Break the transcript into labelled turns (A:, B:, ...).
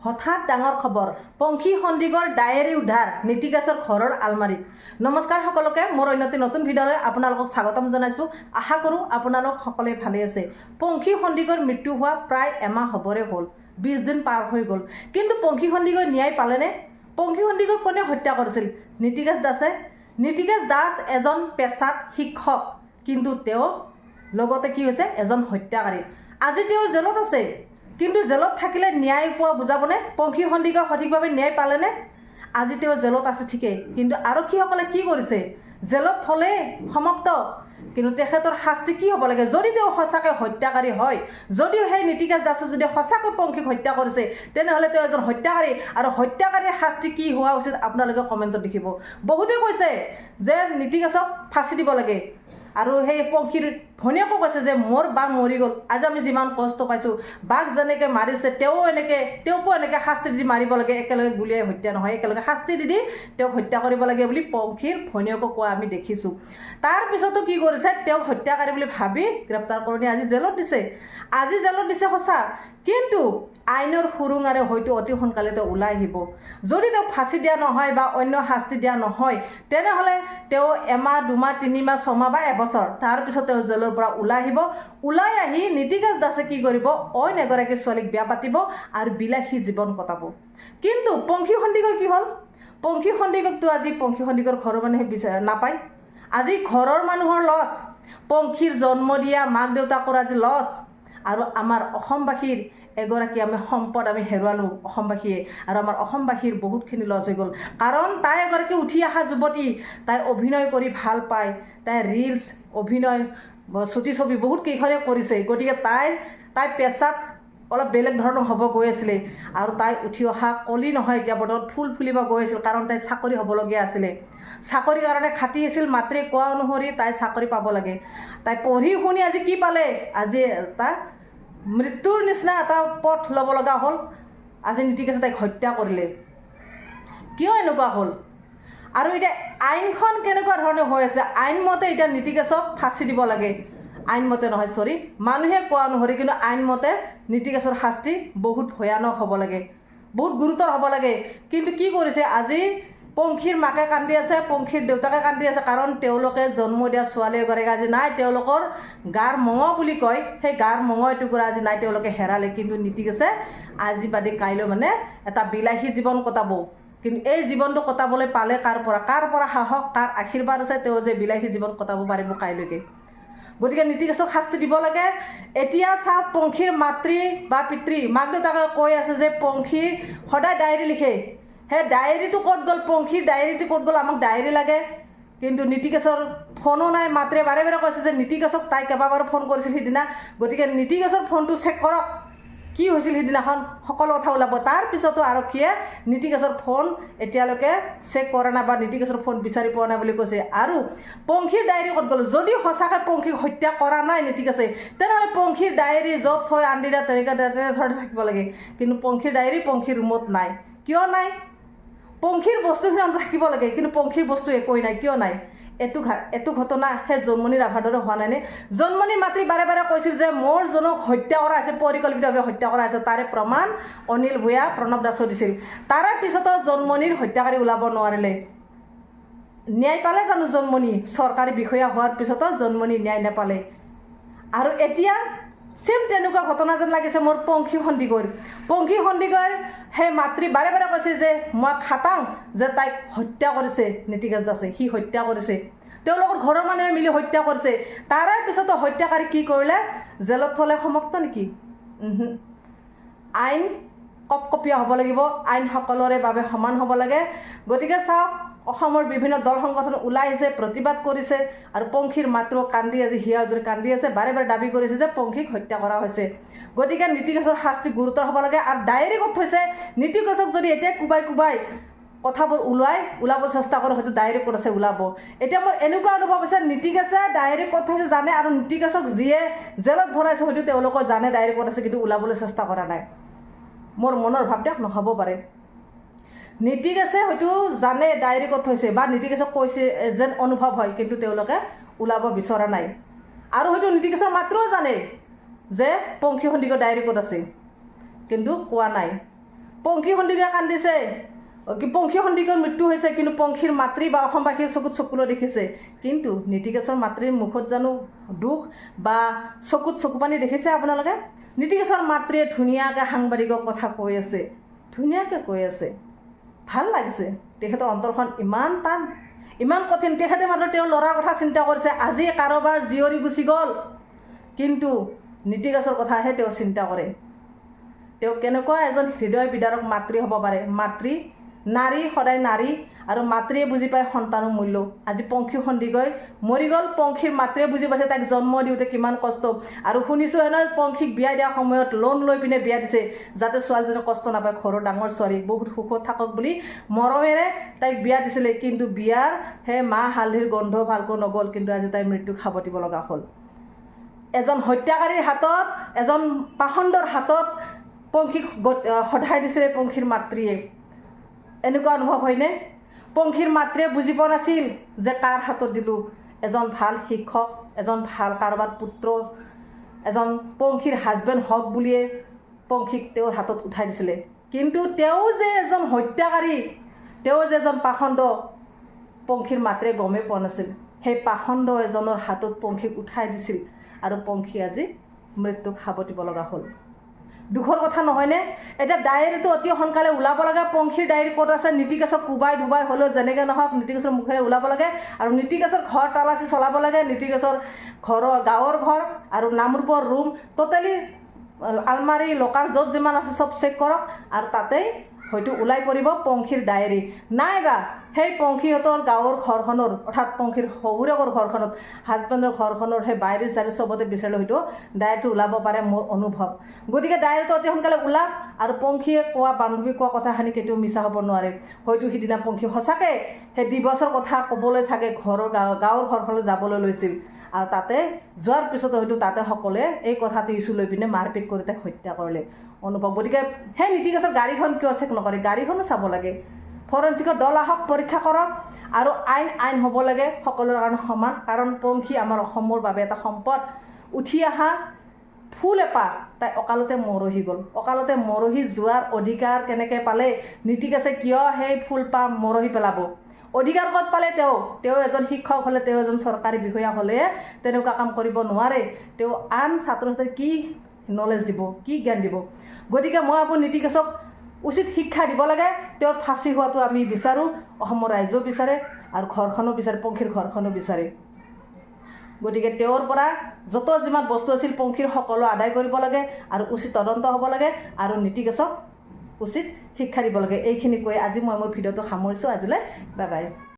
A: হঠাৎ ডাঙৰ খবৰ পংখী সন্দিগৰ ডায়েৰী উদ্ধাৰ নীতিকাছৰ ঘৰৰ আলমাৰীত। নমস্কাৰ সকলোকে, মোৰ অন্যটি নতুন ভিডিঅ'লৈ আপোনালোকক স্বাগতম জনাইছোঁ। আশা কৰোঁ আপোনালোক সকলোৱে ভালে আছে। পংখী সন্দিগৰ মৃত্যু হোৱা প্ৰায় এমাহ হ'বৰে হ'ল, 20 দিন পাৰ হৈ গ'ল। কিন্তু পংখী সন্দিগই ন্যায় পালেনে? পংখী সন্দিগক কোনে হত্যা কৰিছিল? নীতিকাছ দাসে। নীতিকাছ দাস এজন পেছাত শিক্ষক, কিন্তু তেওঁ লগতে কি হৈছে এজন হত্যাকাৰী। আজি তেওঁ জেলত আছে, কিন্তু জেলত থাকিলে ন্যায় পোৱা বুজাবনে? পংখী সন্দিগই সঠিকভাৱে ন্যায় পালেনে? আজি তেওঁ জেলত আছে ঠিকেই, কিন্তু আৰক্ষীসকলে কি কৰিছে? জেলত থ'লে সমাপ্ত, কিন্তু তেখেতৰ শাস্তি কি হ'ব লাগে? যদি তেওঁ সঁচাকৈ হত্যাকাৰী হয়, যদিও সেই নীতিকাছ দাসে যদি সঁচাকৈ পংখীক হত্যা কৰিছে, তেনেহ'লে তেওঁ এজন হত্যাকাৰী, আৰু হত্যাকাৰীৰ শাস্তি কি হোৱা উচিত আপোনালোকে কমেণ্টত লিখিব। বহুতে কৈছে যে নীতিকাছক ফাঁচি দিব লাগে, আৰু সেই পংখীৰ ভনীয়েকো কৈছে যে মোৰ বাঘ মৰি গ'ল, আজি আমি যিমান কষ্ট পাইছোঁ, বাঘ যেনেকৈ মাৰিছে তেওঁকো এনেকৈ শাস্তি দি মাৰিব লাগে, একেলগে গুলিয়াই হত্যা নহয়, একেলগে শাস্তি দি তেওঁক হত্যা কৰিব লাগে বুলি পংখীৰ ভনীয়েকো কোৱা আমি দেখিছোঁ। তাৰপিছতো কি কৰিছে, তেওঁক হত্যাকাৰী বুলি ভাবি গ্ৰেপ্তাৰ কৰি আজি জেলত দিছে। আজি জেলত দিছে সঁচা, কিন্তু আইনৰ সুৰুঙাৰে হয়তো অতি সোনকালে তেওঁ ওলাই আহিব। যদি তেওঁক ফাঁচি দিয়া নহয় বা অন্য শাস্তি দিয়া নহয়, তেনেহ'লে তেওঁ এমাহ, 2 মাহ, 3 মাহ, 6 মাহ বা এবছৰ, তাৰপিছত তেওঁ জেলৰ পৰা ওলাই আহিব। ওলাই আহি নীতিকাছ দাসে কি কৰিব? অইন এগৰাকী ছোৱালীক বিয়া পাতিব আৰু বিলাসী জীৱন কটাব। কিন্তু পংখী সন্দিগৰ কি হ'ল? পংখী সন্দিগকতো আজি পংখী সন্দিগৰ ঘৰৰ মানুহে নাপায়। আজি ঘৰৰ মানুহৰ লছ, পংখীৰ জন্ম দিয়া মাক দেউতাকৰ আজি লছ, আৰু আমাৰ অসমবাসীৰ এগৰাকী আমি সম্পদ আমি হেৰুৱালোঁ অসমবাসীয়ে, আৰু আমাৰ অসমবাসীৰ বহুতখিনি লছ হৈ গ'ল। কাৰণ তাই এগৰাকী উঠি অহা যুৱতী, তাই অভিনয় কৰি ভাল পায়, তাই ৰিলছ, অভিনয়, চুটি ছবি বহুত কেইখনে কৰিছে। গতিকে তাই পেছাত অলপ বেলেগ ধৰণৰ হ'ব গৈ আছিলে, আৰু তাই উঠি অহা কলি নহয়, এতিয়া বৰ্তমান ফুল ফুলিব গৈ আছিল, কাৰণ তাই চাকৰি হ'বলগীয়া আছিলে। চাকৰিৰ কাৰণে খাটি আছিল, মাত্ৰে কোৱা অনুসৰি তাই চাকৰি পাব লাগে। তাই পঢ়ি শুনি আজি কি পালে? আজি এটা মৃত্যুৰ নিচিনা এটা পথ ল'ব লগা হ'ল। আজি নীতিকাছে তাইক হত্যা কৰিলে। কিয় এনেকুৱা হ'ল? আৰু এতিয়া আইনখন কেনেকুৱা ধৰণে হৈ আছে? আইনমতে এতিয়া নীতিকাছক ফাঁচি দিব লাগে, আইনমতে নহয়, মানুহে কোৱা অনুসৰি, কিন্তু আইনমতে নীতিকাছৰ শাস্তি বহুত ভয়ানক হ'ব লাগে, বহুত গুৰুতৰ হ'ব লাগে। কিন্তু কি কৰিছে? আজি পংখীৰ মাকে কান্দি আছে, পংখীৰ দেউতাকে কান্দি আছে, কাৰণ তেওঁলোকে জন্ম দিয়া ছোৱালী এগৰাকী আজি নাই। তেওঁলোকৰ গাৰ মঙহ বুলি কয়, সেই গাৰ মঙহ এটুকুৰা আজি নাই, তেওঁলোকে হেৰালে। কিন্তু নীতিকাছে আজি বাদে কাইলৈ মানে এটা বিলাসী জীৱন কটাব। কিন্তু এই জীৱনটো কটাবলৈ পালে কাৰ পৰা সাহস, কাৰ আশীৰ্বাদ আছে তেওঁ যে বিলাসী জীৱন কটাব পাৰিব কাইলৈকে? গতিকে নীতিকাছক শাস্তি দিব লাগে। এতিয়া চাওক, পংখীৰ মাতৃ বা পিতৃ, মাক দেউতাকে কৈ আছে যে পংখী সদায় ডায়েৰী লিখে, সেই ডায়েৰীটো ক'ত গ'ল? পংখীৰ ডায়েৰীটো ক'ত গ'ল? আমাক ডায়েৰী লাগে। কিন্তু নীতিকাছৰ ফোনো নাই। মাত্ৰে বাৰে বাৰে কৈছে যে নীতিকাছক তাই কেইবাবাৰো ফোন কৰিছিল সিদিনা। গতিকে নীতিকাছৰ ফোনটো চেক কৰক, কি হৈছিল সিদিনাখন, সকলো কথা ওলাব। তাৰপিছতো আৰক্ষীয়ে নীতিকাছৰ ফোন এতিয়ালৈকে চেক কৰা নাই, বা নীতিকাছৰ ফোন বিচাৰি পোৱা নাই বুলি কৈছে। আৰু পংখীৰ ডায়েৰী ক'ত গ'ল? যদি সঁচাকৈ পংখীক হত্যা কৰা নাই নীতিকাছে, তেনেহ'লে পংখীৰ ডায়েৰী য'ত থৈ আনদিনা তেনেধৰণে থাকিব লাগে। কিন্তু পংখীৰ ডায়েৰী পংখীৰ ৰুমত নাই। কিয় নাই? পংখীৰ বস্তুখিনি অন্তত থাকিব লাগে, কিন্তু পংখীৰ বস্তু একোৱেই নাই। কিয় নাই? এইটো ঘটনা সেই জন্মনি ৰাভাৰ দৰে হোৱা নাইনে? জন্মনি মাতৃ বাৰে বাৰে কৈছিল যে মোৰ জনক হত্যা কৰা হৈছে, পৰিকল্পিতভাৱে হত্যা কৰা হৈছে। তাৰে প্ৰমাণ অনিল ভূঞা, প্ৰণৱ দাসো দিছিল। তাৰে পিছতো জন্মনিৰ হত্যাকাৰী ওলাব নোৱাৰিলে। ন্যায় পালে জানো জন্মনি? চৰকাৰী বিষয়া হোৱাৰ পিছতো জন্মনি ন্যায় নাপালে। আৰু এতিয়া চেম তেনেকুৱা ঘটনা যেন লাগিছে মোৰ পংখী সন্দিগৈৰ। পংখী সন্দিগৈৰ সেই মাতৃ বাৰে বাৰে কৈছে যে মই খাটাং যে তাইক হত্যা কৰিছে নীতিকাছ দাসে, সি হত্যা কৰিছে, তেওঁলোকৰ ঘৰৰ মানুহে মিলি হত্যা কৰিছে। তাৰে পিছতো হত্যাকাৰী কি কৰিলে? জেলত থ'লে সমাপ্ত নেকি? আইন কপকপীয়া হ'ব লাগিব, আইন সকলোৰে বাবে সমান হ'ব লাগে। গতিকে চাওক, অসমৰ বিভিন্ন দল সংগঠন ওলাই আহিছে, প্ৰতিবাদ কৰিছে, আৰু পংখীৰ মাতৃও কান্দি আজি হিয়াজুৰি কান্দি আছে, বাৰে বাৰে দাবী কৰিছে যে পংখীক হত্যা কৰা হৈছে। গতিকে নীতিকাছৰ শাস্তি গুৰুতৰ হ'ব লাগে। আৰু ডায়েৰী ক'ত থৈছে? নীতিকাছক যদি এতিয়া কোবাই কথাবোৰ ওলাব চেষ্টা কৰে, হয়তো ডায়েৰী ক'ত আছে ওলাব। এতিয়া মোৰ এনেকুৱা অনুভৱ হৈছে নীতিকাছে ডায়েৰী ক'ত থৈছে জানে, আৰু নীতিকাছক যিয়ে জেলত ভৰাইছে হয়তো তেওঁলোকে জানে ডায়েৰী ক'ত আছে, কিন্তু ওলাবলৈ চেষ্টা কৰা নাই। মোৰ মনৰ ভাৱ দিয়ক, নহ'ব পাৰে। নীতিকাছে হয়তো জানে ডায়েৰী ক'ত থৈছে, বা নীতিকাছক কৈছে যেন অনুভৱ হয়, কিন্তু তেওঁলোকে ওলাব বিচৰা নাই। আৰু হয়তো নীতিকাছৰ মাত্ৰও জানে যে পংখী সন্দিগৰ ডায়েৰী ক'ত আছে, কিন্তু কোৱা নাই। পংখী সন্দিকৈ কান্দিছে, পংখী সন্দিকৈৰ মৃত্যু হৈছে, কিন্তু পংখীৰ মাতৃ বা অসমবাসীৰ চকুত চকুলৈ দেখিছে। কিন্তু নীতিকেশৰ মাতৃৰ মুখত জানো দুখ বা চকুত চকুপানী দেখিছে আপোনালোকে? নীতিকেশৰ মাতৃয়ে ধুনীয়াকৈ সাংবাদিকক কথা কৈ আছে, ধুনীয়াকৈ কৈ আছে, ভাল লাগিছে। তেখেতৰ অন্তৰখন ইমান টান, ইমান কঠিন। তেখেতে মাত্ৰ তেওঁৰ ল'ৰাৰ কথা চিন্তা কৰিছে। আজি কাৰোবাৰ জীয়ৰী গুচি গ'ল, কিন্তু নীতিকেশৰ কথাহে তেওঁ চিন্তা কৰে। তেওঁ কেনেকুৱা এজন হৃদয় বিদাৰক মাতৃ হ'ব পাৰে। মাতৃ, নাৰী সদায় নাৰী, আৰু মাতৃয়ে বুজি পায় সন্তানৰ মূল্য। আজি পংখী সন্দিকৈ মৰি গ'ল, পংখীৰ মাতৃয়ে বুজি পাইছে তাইক জন্ম দিওঁতে কিমান কষ্ট। আৰু শুনিছোঁ হেনো পংখীক বিয়া দিয়াৰ সময়ত লোন লৈ পিনে বিয়া দিছে, যাতে ছোৱালীজনীয়ে কষ্ট নাপায়। ঘৰৰ ডাঙৰ ছোৱালী, বহুত সুখত থাকক বুলি মৰমেৰে তাইক বিয়া দিছিলে। কিন্তু বিয়াৰ সেই মাহ হালধিৰ গোন্ধ ভালকৈ নগ'ল, কিন্তু আজি তাইৰ মৃত্যুক সাৱটিব লগা হ'ল। এজন হত্যাকাৰীৰ হাতত, এজন পাখণ্ডৰ হাতত পংখীক সধাই দিছিলে পংখীৰ মাতৃয়ে। এনেকুৱা অনুভৱ হয়নে? পংখীৰ মাতৃয়ে বুজি পোৱা নাছিল যে কাৰ হাতত দিলোঁ। এজন ভাল শিক্ষক, এজন ভাল কাৰোবাৰ পুত্ৰ, এজন পংখীৰ হাজবেণ্ড হওক বুলিয়ে পংখীক তেওঁৰ হাতত উঠাই দিছিলে। কিন্তু তেওঁ যে এজন হত্যাকাৰী, তেওঁ যে এজন পাখণ্ড, পংখীৰ মাতৃয়ে গমেই পোৱা নাছিল। সেই পাখণ্ড এজনৰ হাতত পংখীক উঠাই দিছিল, আৰু পংখী আজি মৃত্যুক সাৱটিব লগা হ'ল। দুখৰ কথা নহয়নে? এতিয়া ডায়েৰীটো অতি সোনকালে ওলাব লাগে। পংখীৰ ডায়েৰী ক'ত আছে? নীতিকেশক কোবাই ডুবাই হ'লেও যেনেকৈ নহওক নীতিকেশৰ মুখেৰে ওলাব লাগে, আৰু নীতিকেশৰ ঘৰ তালাচী চলাব লাগে। নীতিকেশৰ ঘৰৰ, গাঁৱৰ ঘৰ আৰু নামৰূপৰ ৰুম, টোটেলি আলমাৰী, লকাৰ য'ত যিমান আছে চব চেক কৰক, আৰু তাতেই হয়তো ওলাই পৰিব পংখীৰ ডায়েৰী। নাইবা সেই পংখীহঁতৰ গাঁৱৰ ঘৰখনৰ, অৰ্থাৎ পংখীৰ শহুৰেকৰ ঘৰখনত, হাজবেণ্ডৰ ঘৰখনৰ সেই বায়ৰি চাৰি চবতে বিচাৰিলে হয়তো ডায়েৰীটো ওলাব পাৰে, মোৰ অনুভৱ। গতিকে ডায়েৰীটো অতি সোনকালে ওলাওক, আৰু পংখীয়ে কোৱা, বান্ধৱী কোৱা কথাখিনি কেতিয়াও মিছা হ'ব নোৱাৰে। হয়তো সিদিনা পংখী সঁচাকৈ সেই দিৱসৰ কথা ক'বলৈ চাগে গাঁৱৰ ঘৰখনলৈ যাবলৈ লৈছিল, আৰু তাতে যোৱাৰ পিছত হয়তো তাতে সকলোৱে এই কথাটো ইছ্যু লৈ পিনে মাৰপিট কৰি তাইক হত্যা কৰিলে অনুভৱ। গতিকে সেই নীতিকেশৰ গাড়ীখন কিয় চেক নকৰে? গাড়ীখনো চাব লাগে। ফৰেঞ্চিকৰ দল আহক, পৰীক্ষা কৰক, আৰু আইন হ'ব লাগে সকলোৰে কাৰণে সমান। কাৰণ পংখী আমাৰ অসমৰ বাবে এটা সম্পদ। উঠি অহা ফুল এপাহ তাই অকালতে মৰহি গ'ল। অকালতে মৰহি যোৱাৰ অধিকাৰ কেনেকৈ পালে? নীতিকেশে কিয় সেই ফুলপাহ মৰহি পেলাব? অধিকাৰ ক'ত পালে? তেওঁ এজন শিক্ষক হ'লে, তেওঁ এজন চৰকাৰী বিষয়া হ'লে তেনেকুৱা কাম কৰিব নোৱাৰে। তেওঁ আন ছাত্ৰ ছাত্ৰীক কি নলেজ দিব, কি জ্ঞান দিব? গতিকে মই ভাবোঁ নীতিকেশক উচিত শিক্ষা দিব লাগে। তেওঁৰ ফাঁচি হোৱাটো আমি বিচাৰোঁ, অসমৰ ৰাইজেও বিচাৰে, আৰু ঘৰখনো বিচাৰে, পংখীৰ ঘৰখনো বিচাৰে। গতিকে তেওঁৰ পৰা যত যিমান বস্তু আছিল পংখীৰ সকলো আদায় কৰিব লাগে, আৰু উচিত তদন্ত হ'ব লাগে, আৰু নীতিকেশক উচিত শিক্ষা দিব লাগে। এইখিনি কৈ আজি মই মোৰ ভিডিঅ'টো সামৰিছোঁ। আজিলৈ বাই বাই।